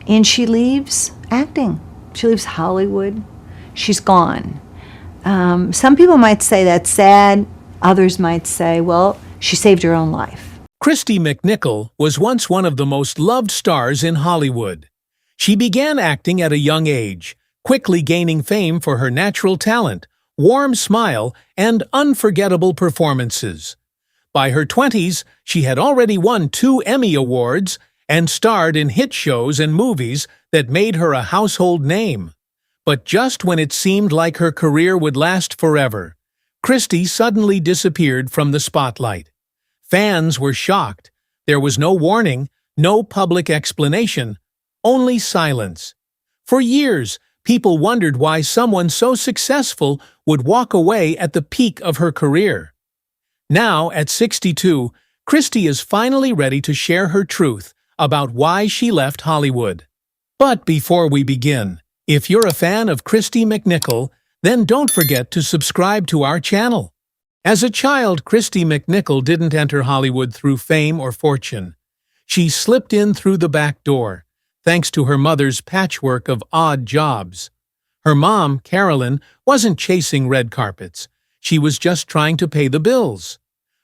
And she leaves acting. She leaves Hollywood. She's gone. Some people might say that's sad. Others might say, well, she saved her own life. Kristy McNichol was once one of the most loved stars in Hollywood. She began acting at a young age, quickly gaining fame for her natural talent, warm smile, and unforgettable performances. By her 20s, she had already won 2 Emmy Awards and starred in hit shows and movies that made her a household name. But just when it seemed like her career would last forever, Kristy suddenly disappeared from the spotlight. Fans were shocked. There was no warning, no public explanation, only silence. For years, people wondered why someone so successful would walk away at the peak of her career. Now, at 62, Kristy is finally ready to share her truth about why she left Hollywood. But before we begin, if you're a fan of Kristy McNichol, then don't forget to subscribe to our channel. As a child, Kristy McNichol didn't enter Hollywood through fame or fortune. She slipped in through the back door, thanks to her mother's patchwork of odd jobs. Her mom, Marilyn, wasn't chasing red carpets. She was just trying to pay the bills.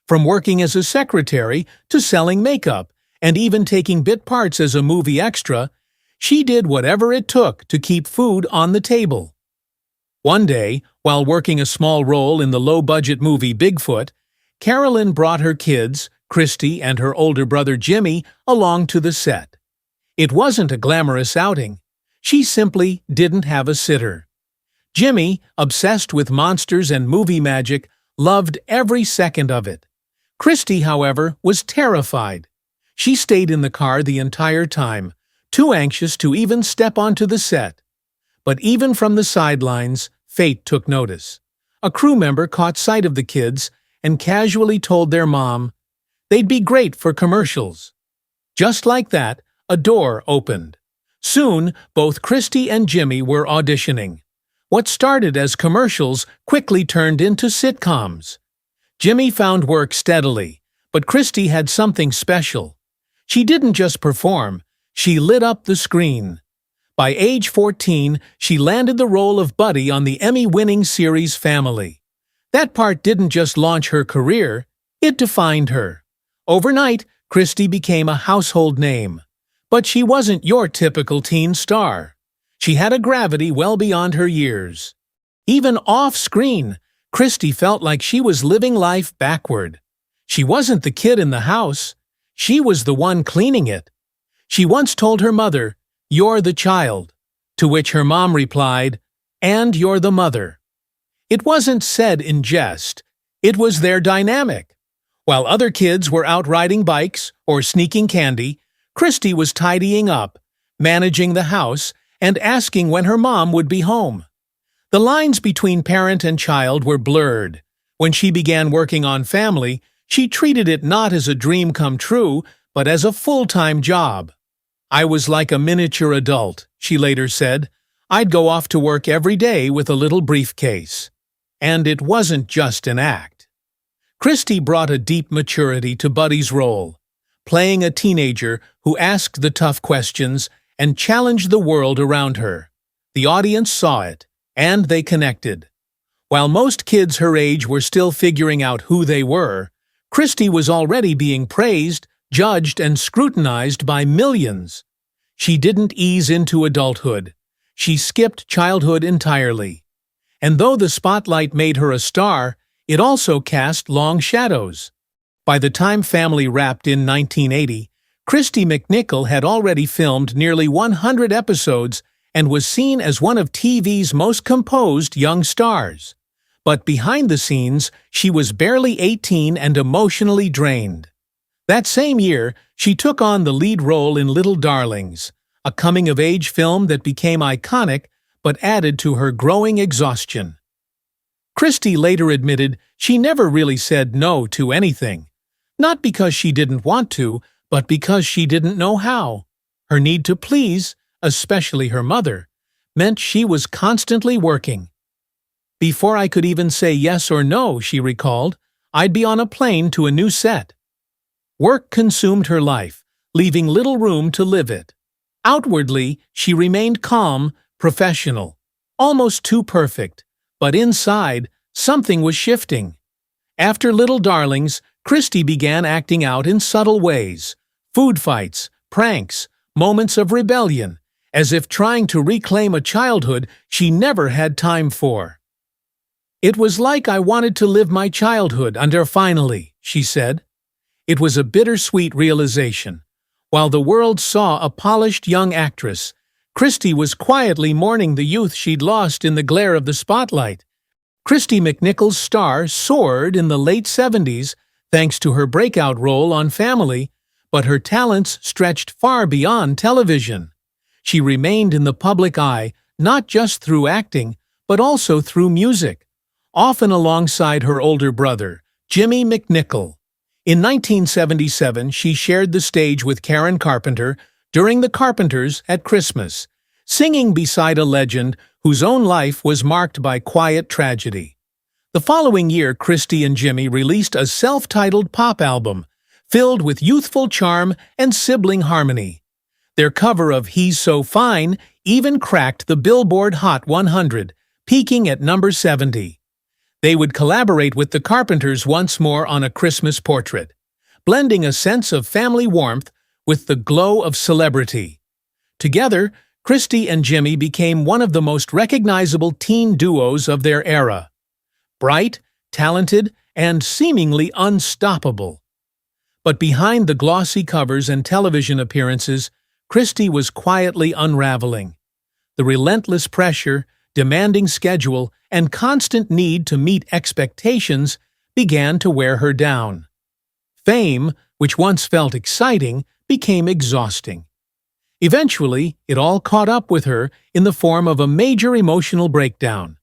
From working as a secretary to selling makeup, and even taking bit parts as a movie extra, she did whatever it took to keep food on the table. One day, while working a small role in the low-budget movie Bigfoot, Marilyn brought her kids, Kristy and her older brother Jimmy, along to the set. It wasn't a glamorous outing. She simply didn't have a sitter. Jimmy, obsessed with monsters and movie magic, loved every second of it. Kristy, however, was terrified. She stayed in the car the entire time, too anxious to even step onto the set. But even from the sidelines, fate took notice. A crew member caught sight of the kids and casually told their mom they'd be great for commercials. Just like that, a door opened. Soon, both Kristy and Jimmy were auditioning. What started as commercials quickly turned into sitcoms. Jimmy found work steadily, but Kristy had something special. She didn't just perform, she lit up the screen. By age 14, she landed the role of Buddy on the Emmy-winning series Family. That part didn't just launch her career, it defined her. Overnight, Kristy became a household name. But she wasn't your typical teen star. She had a gravity well beyond her years. Even off-screen, Kristy felt like she was living life backward. She wasn't the kid in the house. She was the one cleaning it. She once told her mother, "You're the child," to which her mom replied, "And you're the mother." It wasn't said in jest. It was their dynamic. While other kids were out riding bikes or sneaking candy, Kristy was tidying up, managing the house, and asking when her mom would be home. The lines between parent and child were blurred. When she began working on Family, she treated it not as a dream come true, but as a full-time job. "I was like a miniature adult," she later said. "I'd go off to work every day with a little briefcase." And it wasn't just an act. Kristy brought a deep maturity to Buddy's role, playing a teenager who asked the tough questions and challenged the world around her. The audience saw it, and they connected. While most kids her age were still figuring out who they were, Kristy was already being praised, judged, and scrutinized by millions. She didn't ease into adulthood. She skipped childhood entirely. And though the spotlight made her a star, it also cast long shadows. By the time Family wrapped in 1980, Kristy McNichol had already filmed nearly 100 episodes and was seen as one of TV's most composed young stars. But behind the scenes, she was barely 18 and emotionally drained. That same year, she took on the lead role in Little Darlings, a coming-of-age film that became iconic but added to her growing exhaustion. Kristy later admitted she never really said no to anything. Not because she didn't want to, but because she didn't know how. Her need to please, especially her mother, meant she was constantly working. "Before I could even say yes or no," she recalled, "I'd be on a plane to a new set." Work consumed her life, leaving little room to live it. Outwardly, she remained calm, professional, almost too perfect, but inside, something was shifting. After Little Darlings, Kristy began acting out in subtle ways: food fights, pranks, moments of rebellion, as if trying to reclaim a childhood she never had time for. "It was like I wanted to live my childhood under finally," she said. It was a bittersweet realization. While the world saw a polished young actress, Kristy was quietly mourning the youth she'd lost in the glare of the spotlight. Kristy McNichol's star soared in the late 70s thanks to her breakout role on Family, but her talents stretched far beyond television. She remained in the public eye not just through acting, but also through music, often alongside her older brother, Jimmy McNichol. In 1977, she shared the stage with Karen Carpenter during The Carpenters at Christmas, singing beside a legend whose own life was marked by quiet tragedy. The following year, Kristy and Jimmy released a self-titled pop album, filled with youthful charm and sibling harmony. Their cover of He's So Fine even cracked the Billboard Hot 100, peaking at number 70. They would collaborate with the Carpenters once more on A Christmas Portrait, blending a sense of family warmth with the glow of celebrity. Together, Kristy and Jimmy became one of the most recognizable teen duos of their era. Bright, talented, and seemingly unstoppable. But behind the glossy covers and television appearances, Kristy was quietly unraveling. The relentless pressure, demanding schedule, and constant need to meet expectations began to wear her down. Fame, which once felt exciting, became exhausting. Eventually, it all caught up with her in the form of a major emotional breakdown.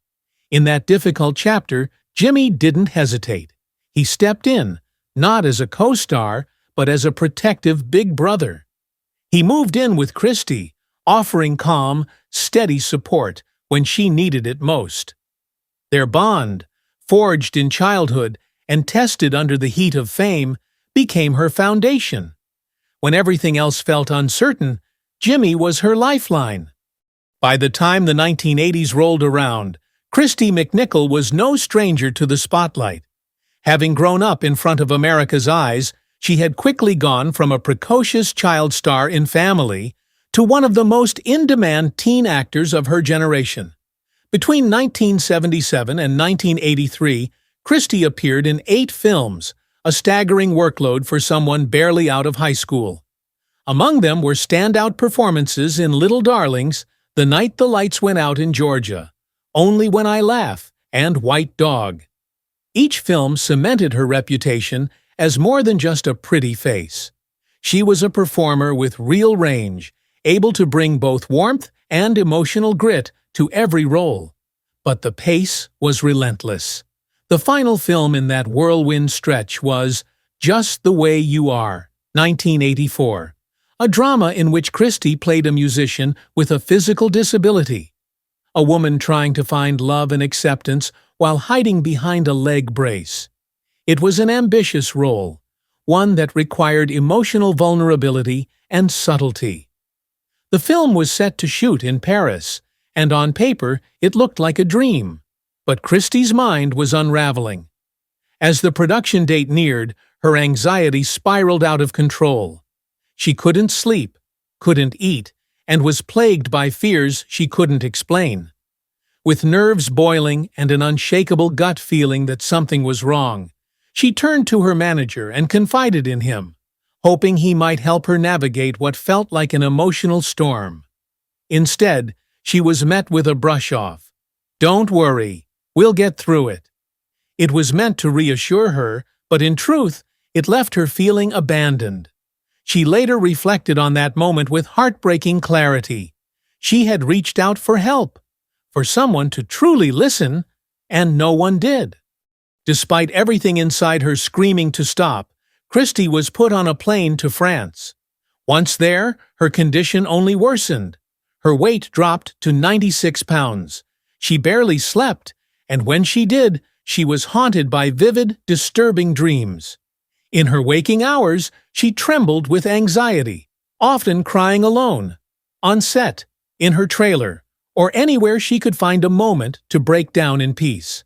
In that difficult chapter, Jimmy didn't hesitate. He stepped in, not as a co-star, but as a protective big brother. He moved in with Kristy, offering calm, steady support when she needed it most. Their bond, forged in childhood and tested under the heat of fame, became her foundation. When everything else felt uncertain, Jimmy was her lifeline. By the time the 1980s rolled around, Kristy McNichol was no stranger to the spotlight. Having grown up in front of America's eyes, she had quickly gone from a precocious child star in Family to one of the most in-demand teen actors of her generation. Between 1977 and 1983, Kristy appeared in 8 films, a staggering workload for someone barely out of high school. Among them were standout performances in Little Darlings, The Night the Lights Went Out in Georgia, Only When I Laugh, and White Dog. Each film cemented her reputation as more than just a pretty face. She was a performer with real range, able to bring both warmth and emotional grit to every role. But the pace was relentless. The final film in that whirlwind stretch was Just the Way You Are, 1984, a drama in which Kristy played a musician with a physical disability, a woman trying to find love and acceptance while hiding behind a leg brace. It was an ambitious role, one that required emotional vulnerability and subtlety. The film was set to shoot in Paris, and on paper it looked like a dream. But Kristy's mind was unraveling. As the production date neared, her anxiety spiraled out of control. She couldn't sleep, couldn't eat, and was plagued by fears she couldn't explain. With nerves boiling and an unshakable gut feeling that something was wrong, she turned to her manager and confided in him, hoping he might help her navigate what felt like an emotional storm. Instead, she was met with a brush-off. "Don't worry, we'll get through it." It was meant to reassure her, but in truth, it left her feeling abandoned. She later reflected on that moment with heartbreaking clarity. She had reached out for help, for someone to truly listen, and no one did. Despite everything inside her screaming to stop, Kristy was put on a plane to France. Once there, her condition only worsened. Her weight dropped to 96 pounds. She barely slept, and when she did, she was haunted by vivid, disturbing dreams. In her waking hours, she trembled with anxiety, often crying alone. on set, in her trailer, or anywhere she could find a moment to break down in peace.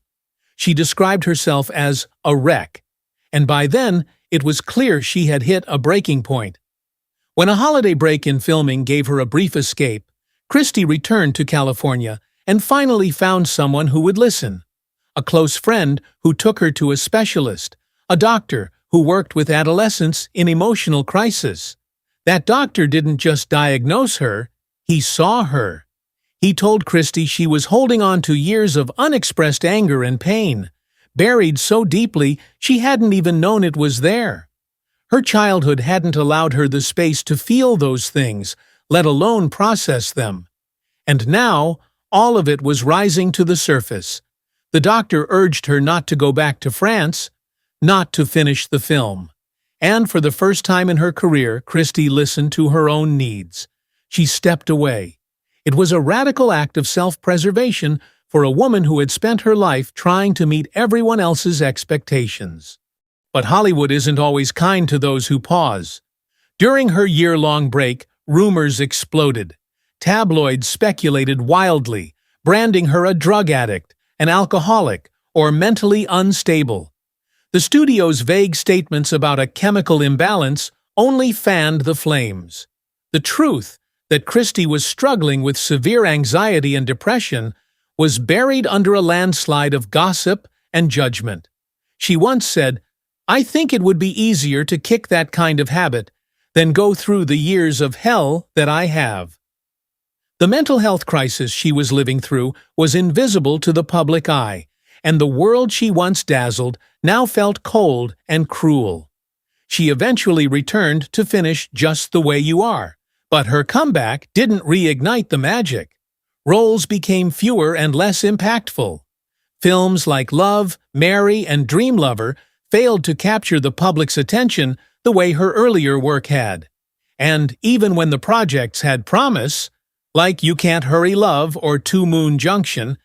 She described herself as a wreck, and by then it was clear she had hit a breaking point. When a holiday break in filming gave her a brief escape, Kristy returned to California and finally found someone who would listen. A close friend who took her to a specialist, a doctor who worked with adolescents in emotional crisis. That doctor didn't just diagnose her, he saw her. He told Kristy she was holding on to years of unexpressed anger and pain, buried so deeply she hadn't even known it was there. Her childhood hadn't allowed her the space to feel those things, let alone process them. And now, all of it was rising to the surface. The doctor urged her not to go back to France, not to finish the film. And for the first time in her career, Kristy listened to her own needs. She stepped away. It was a radical act of self-preservation for a woman who had spent her life trying to meet everyone else's expectations. But Hollywood isn't always kind to those who pause. During her year-long break, rumors exploded. Tabloids speculated wildly, branding her a drug addict, an alcoholic, or mentally unstable. The studio's vague statements about a chemical imbalance only fanned the flames. The truth, that Kristy was struggling with severe anxiety and depression, was buried under a landslide of gossip and judgment. She once said, "I think it would be easier to kick that kind of habit than go through the years of hell that I have." The mental health crisis she was living through was invisible to the public eye, and the world she once dazzled now felt cold and cruel. She eventually returned to finish Just the Way You Are, but her comeback didn't reignite the magic. Roles became fewer and less impactful. Films like Love, Mary, and Dream Lover failed to capture the public's attention the way her earlier work had. And even when the projects had promise, like You Can't Hurry Love or Two Moon Junction,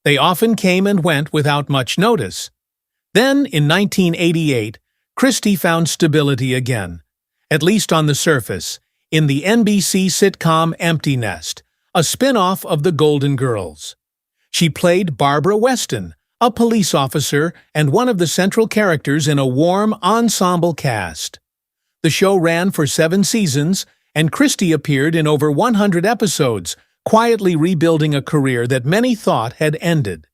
they often came and went without much notice. Then, in 1988, Kristy found stability again, at least on the surface, in the NBC sitcom Empty Nest, a spin-off of The Golden Girls. She played Barbara Weston, a police officer and one of the central characters in a warm ensemble cast. The show ran for 7 seasons, and Kristy appeared in over 100 episodes, quietly rebuilding a career that many thought had ended.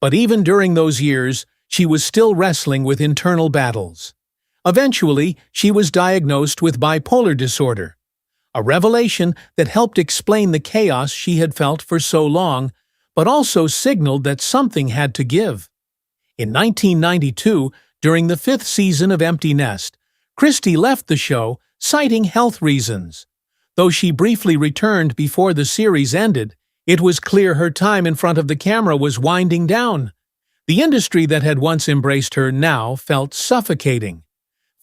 But even during those years, she was still wrestling with internal battles. Eventually, she was diagnosed with bipolar disorder, a revelation that helped explain the chaos she had felt for so long, but also signaled that something had to give. In 1992, during the 5th season of Empty Nest, Kristy left the show, citing health reasons. Though she briefly returned before the series ended, it was clear her time in front of the camera was winding down. The industry that had once embraced her now felt suffocating.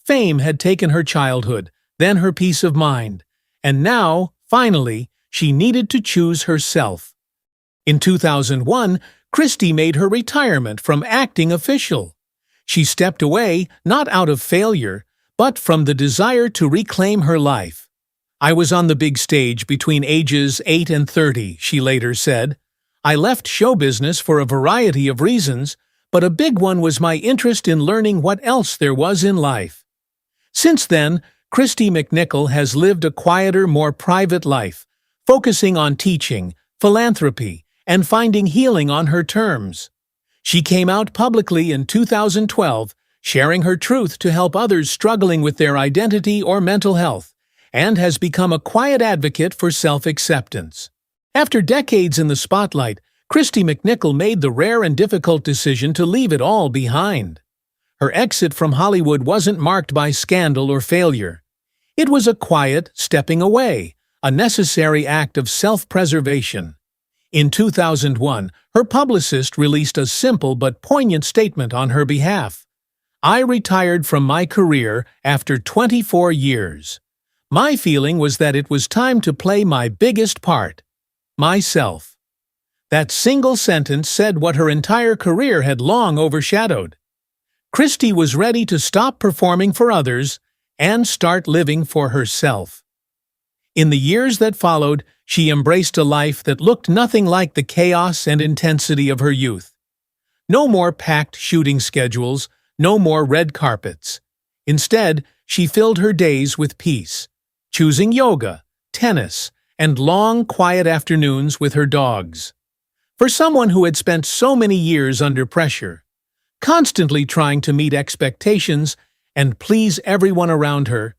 Fame had taken her childhood, then her peace of mind, and now, finally, she needed to choose herself. In 2001, Kristy made her retirement from acting official. She stepped away, not out of failure, but from the desire to reclaim her life. "I was on the big stage between ages 8 and 30, she later said. "I left show business for a variety of reasons, but a big one was my interest in learning what else there was in life." Since then, Kristy McNichol has lived a quieter, more private life, focusing on teaching, philanthropy, and finding healing on her terms. She came out publicly in 2012, sharing her truth to help others struggling with their identity or mental health, and has become a quiet advocate for self-acceptance. After decades in the spotlight, Kristy McNichol made the rare and difficult decision to leave it all behind. Her exit from Hollywood wasn't marked by scandal or failure. It was a quiet stepping away, a necessary act of self-preservation. In 2001, her publicist released a simple but poignant statement on her behalf. "I retired from my career after 24 years. My feeling was that it was time to play my biggest part, myself." That single sentence said what her entire career had long overshadowed. Kristy was ready to stop performing for others and start living for herself. In the years that followed, she embraced a life that looked nothing like the chaos and intensity of her youth. No more packed shooting schedules, no more red carpets. Instead, she filled her days with peace, choosing yoga, tennis, and long, quiet afternoons with her dogs. For someone who had spent so many years under pressure, constantly trying to meet expectations and please everyone around her,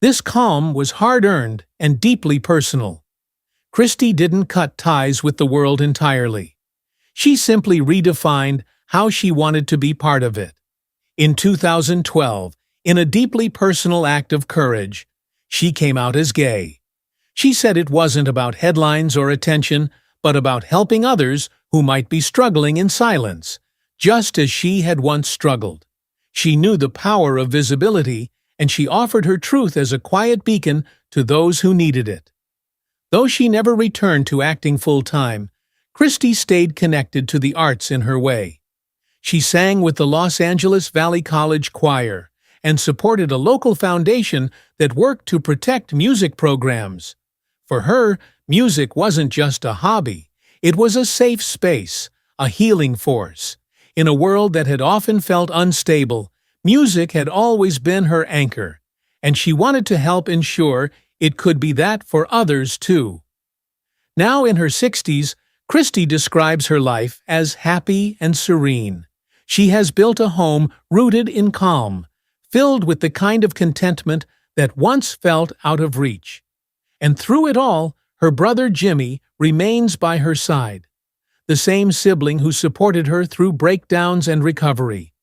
this calm was hard-earned and deeply personal. Kristy didn't cut ties with the world entirely. She simply redefined how she wanted to be part of it. In 2012, in a deeply personal act of courage, she came out as gay. She said it wasn't about headlines or attention, but about helping others who might be struggling in silence, just as she had once struggled. She knew the power of visibility, and she offered her truth as a quiet beacon to those who needed it. Though she never returned to acting full-time, Kristy stayed connected to the arts in her way. She sang with the Los Angeles Valley College Choir and supported a local foundation that worked to protect music programs. For her, music wasn't just a hobby. It was a safe space, a healing force. In a world that had often felt unstable, music had always been her anchor, and she wanted to help ensure it could be that for others too. Now in her 60s, Kristy describes her life as happy and serene. She has built a home rooted in calm, filled with the kind of contentment that once felt out of reach. And through it all, her brother Jimmy remains by her side, the same sibling who supported her through breakdowns and recovery.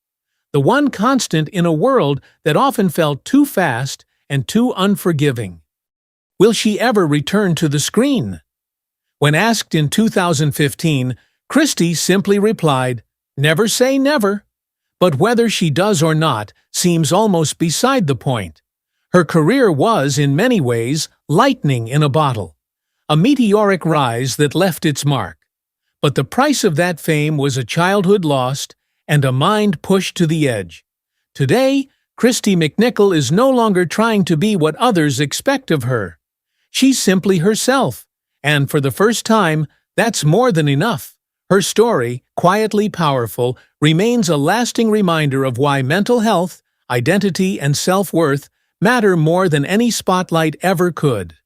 The one constant in a world that often felt too fast and too unforgiving. Will she ever return to the screen? When asked in 2015, Kristy simply replied, "Never say never." But whether she does or not seems almost beside the point. Her career was, in many ways, lightning in a bottle, a meteoric rise that left its mark. But the price of that fame was a childhood lost and a mind pushed to the edge. Today, Kristy McNichol is no longer trying to be what others expect of her. She's simply herself, and for the first time, that's more than enough. Her story, quietly powerful, remains a lasting reminder of why mental health, identity, and self-worth matter more than any spotlight ever could.